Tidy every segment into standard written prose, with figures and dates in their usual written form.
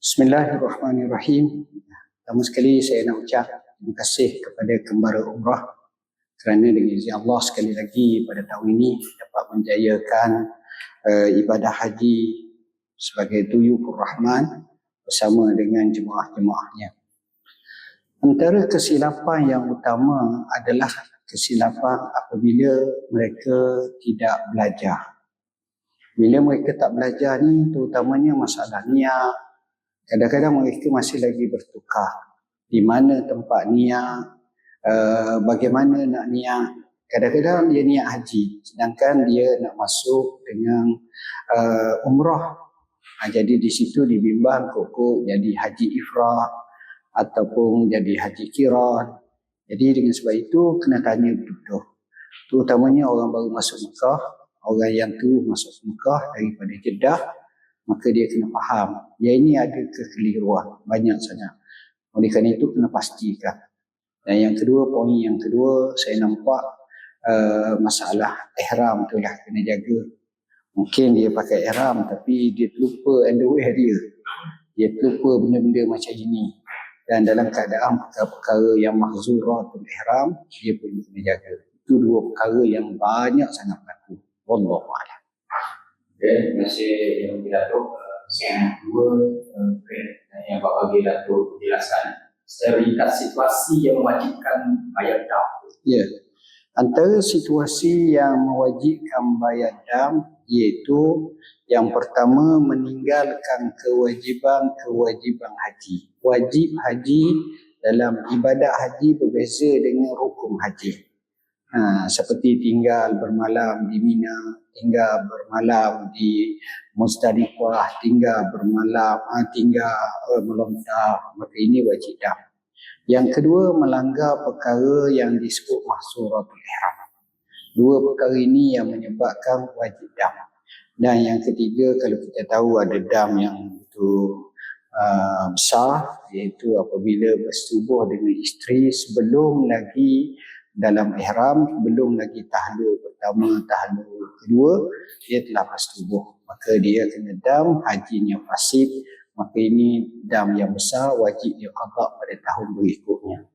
Bismillahirrahmanirrahim. Pertama sekali saya nak ucap terima kasih kepada Kembara Umrah kerana dengan izin Allah sekali lagi pada tahun ini dapat menjayakan ibadah haji sebagai Duyufur Rahman bersama dengan jemaah-jemaahnya. Antara kesilapan yang utama adalah kesilapan apabila mereka tidak belajar. Bila mereka tak belajar ni, terutamanya masalah niat. Kadang-kadang mereka masih lagi bertukar. Di mana tempat niat, bagaimana nak niat. Kadang-kadang dia niat haji, sedangkan dia nak masuk dengan umrah. Jadi di situ dibimbang kok jadi haji ifrad ataupun jadi haji qiran. Jadi dengan sebab itu kena tanya betul-betul. Terutamanya orang baru masuk Mekah, orang yang tu masuk Mekah daripada Jeddah, maka dia kena faham, yang ini ada kekeliruan banyak sangat. Oleh kerana itu kena pastikan. Dan yang kedua, poin yang kedua, saya nampak masalah ihram tu lah kena jaga. Mungkin dia pakai ihram tapi dia terlupa underwear dia. Dia terlupa benda-benda macam ini. Dan dalam keadaan perkara-perkara yang mahzuratul ihram, dia perlu kena jaga. Itu dua perkara yang banyak sangat berlaku. Wallahu'alam. Okay, terima kasih Yang Datuk. Saya dua yang Bapak bagi Datuk jelaskan secara ringkas situasi yang mewajibkan bayar dam. Ya, antara situasi yang mewajibkan bayar dam iaitu yang pertama meninggalkan kewajiban haji. Wajib haji dalam ibadat haji berbeza dengan rukun haji. Seperti tinggal bermalam di Mina, tinggal bermalam di Muzdalifah, tinggal bermalam, tinggal melontar, maka ini wajib dam. Yang kedua, melanggar perkara yang disebut mahzuratul ihram. Dua perkara ini yang menyebabkan wajib dam. Dan yang ketiga, kalau kita tahu ada dam yang itu besar, iaitu apabila bersetubuh dengan isteri sebelum lagi dalam ihram, belum lagi tahlul pertama, tahlul kedua, dia telah bersetubuh. Maka dia kena dam, hajinya fasid. Maka ini dam yang besar, wajib dia qada pada tahun berikutnya.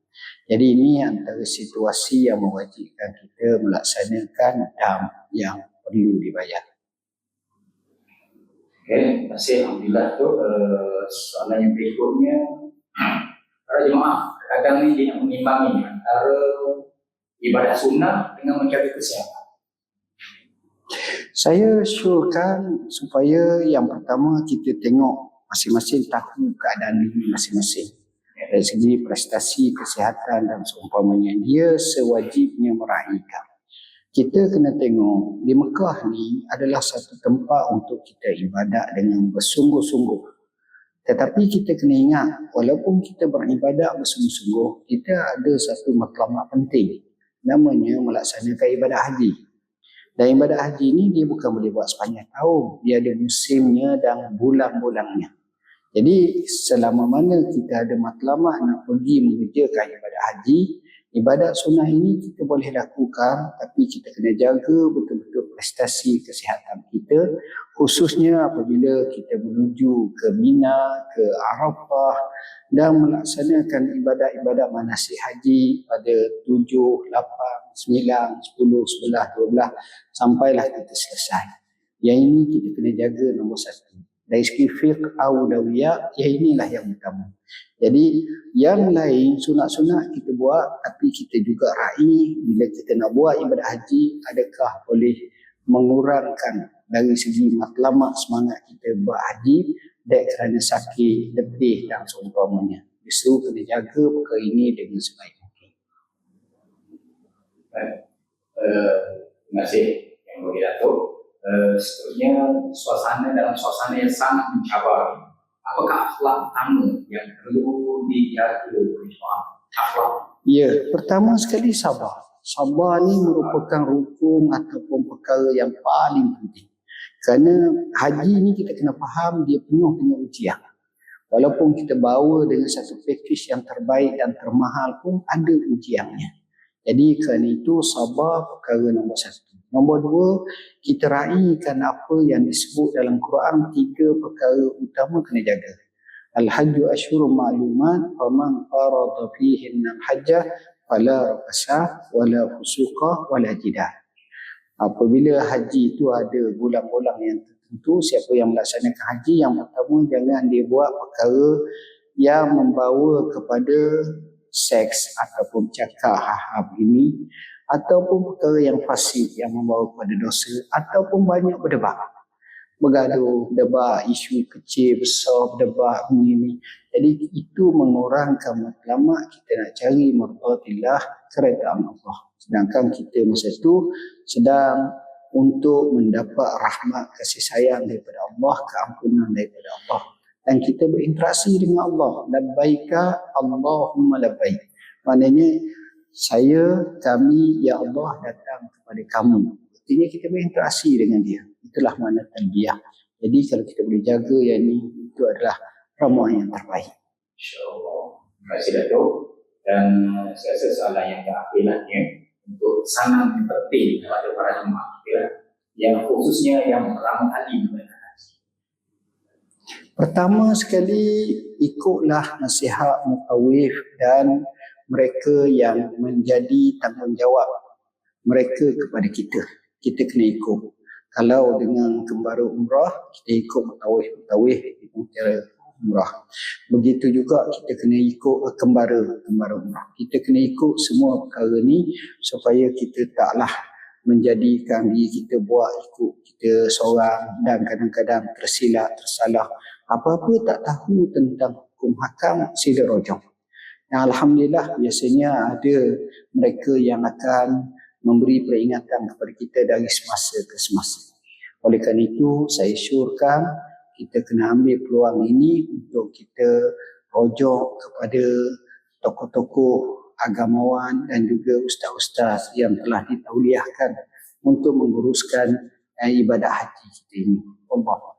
Jadi ini antara situasi yang mewajibkan kita melaksanakan dam yang perlu dibayar. Okey, terima kasih. Alhamdulillah tu. Soalan yang berikutnya, para jemaah kadang ni dia nak mengimbangi antara ibadah sunnah dengan menjaga kesihatan. Saya syorkan supaya yang pertama kita tengok masing-masing tahu keadaan diri masing-masing. Dari segi prestasi kesihatan dan seumpamanya, dia sewajibnya meraihkan. Kita kena tengok di Mekah ni adalah satu tempat untuk kita ibadat dengan bersungguh-sungguh. Tetapi kita kena ingat, walaupun kita beribadat bersungguh-sungguh, kita ada satu matlamat penting, namanya melaksanakan ibadah haji. Dan ibadah haji ni dia bukan boleh buat sepanjang tahun. Dia ada musimnya dan bulan-bulannya. Jadi selama mana kita ada matlamat nak pergi mengerjakan ibadah haji, ibadat sunnah ini kita boleh lakukan, tapi kita kena jaga betul-betul prestasi kesihatan kita, khususnya apabila kita menuju ke Mina, ke Arafah dan melaksanakan ibadat-ibadat manasik haji pada 7, 8, 9, 10, 11, 12 sampailah kita selesai. Yang ini kita kena jaga nombor satu. Dari segi fiqh awlawiyah, yang inilah yang utama. Jadi yang lain sunat-sunat kita buat, tapi kita juga raih bila kita nak buat ibadah haji, adakah boleh mengurangkan dari segi matlamat semangat kita buat haji dan kerana sakit, letih dan seumpamanya. Justru kena jaga perkara ini dengan sebaik mungkin. Terima kasih Yang Mulia Datuk. Seterusnya dalam suasana yang sangat mencabar, apakah akhlak utama yang perlu dijaga oleh jemaah? Akhlak. Ya, pertama sekali sabar. Sabar ni merupakan rukun ataupun perkara yang paling penting. Kerana haji ni kita kena faham dia penuh dengan ujian. Walaupun kita bawa dengan satu package yang terbaik dan termahal pun ada ujiannya. Jadi kerana itu sabar perkara nombor satu. Nombor dua, kita raihkan apa yang disebut dalam Quran, 3 perkara utama kena jaga. Al-hajju asyhurun ma'lumat faman farada fihinna al-hajja fala rafasa wala fusuqa wala jidal. Apabila haji itu ada bulan-bulan yang tertentu, siapa yang melaksanakan haji, yang pertama jangan dia buat perkara yang membawa kepada seks ataupun cakap hal-hal ini, ataupun perkara yang fasik yang membawa kepada dosa, ataupun banyak berdebat. Bergaduh, debat isu kecil, besar, berdebat ini. Jadi itu mengurangkan matlamat kita nak cari mardhatillah, keredaan Allah. Sedangkan kita masa itu sedang untuk mendapat rahmat kasih sayang daripada Allah, keampunan daripada Allah. Dan kita berinteraksi dengan Allah. Labbaika Allahumma labbaik. Maknanya kami, ya Allah datang kepada kamu. Artinya kita berinteraksi dengan dia. Itulah makna talbiyah. Jadi kalau kita boleh jaga yang ini, itu adalah ramuan yang terbaik. InsyaAllah. Terima kasih Datuk. Dan saya rasa soalan yang terakhir untuk sangat penting kepada para jemaah kita, yang khususnya yang pertama kali mengenai haji. Pertama sekali, ikutlah nasihat mutawif dan mereka yang menjadi tanggungjawab mereka kepada kita. Kita kena ikut. Kalau dengan kembara umrah, kita ikut mutawif cara umrah. Begitu juga kita kena ikut kembara umrah. Kita kena ikut semua perkara ni supaya kita taklah menjadikan diri kita buat ikut kita seorang dan kadang-kadang tersalah. Apa-apa tak tahu tentang hukum hakam, sila rujuk. Alhamdulillah biasanya ada mereka yang akan memberi peringatan kepada kita dari semasa ke semasa. Oleh kerana itu, saya syorkan kita kena ambil peluang ini untuk kita rujuk kepada tokoh-tokoh agamawan dan juga ustaz-ustaz yang telah ditauliahkan untuk menguruskan ibadah haji kita ini. Allah.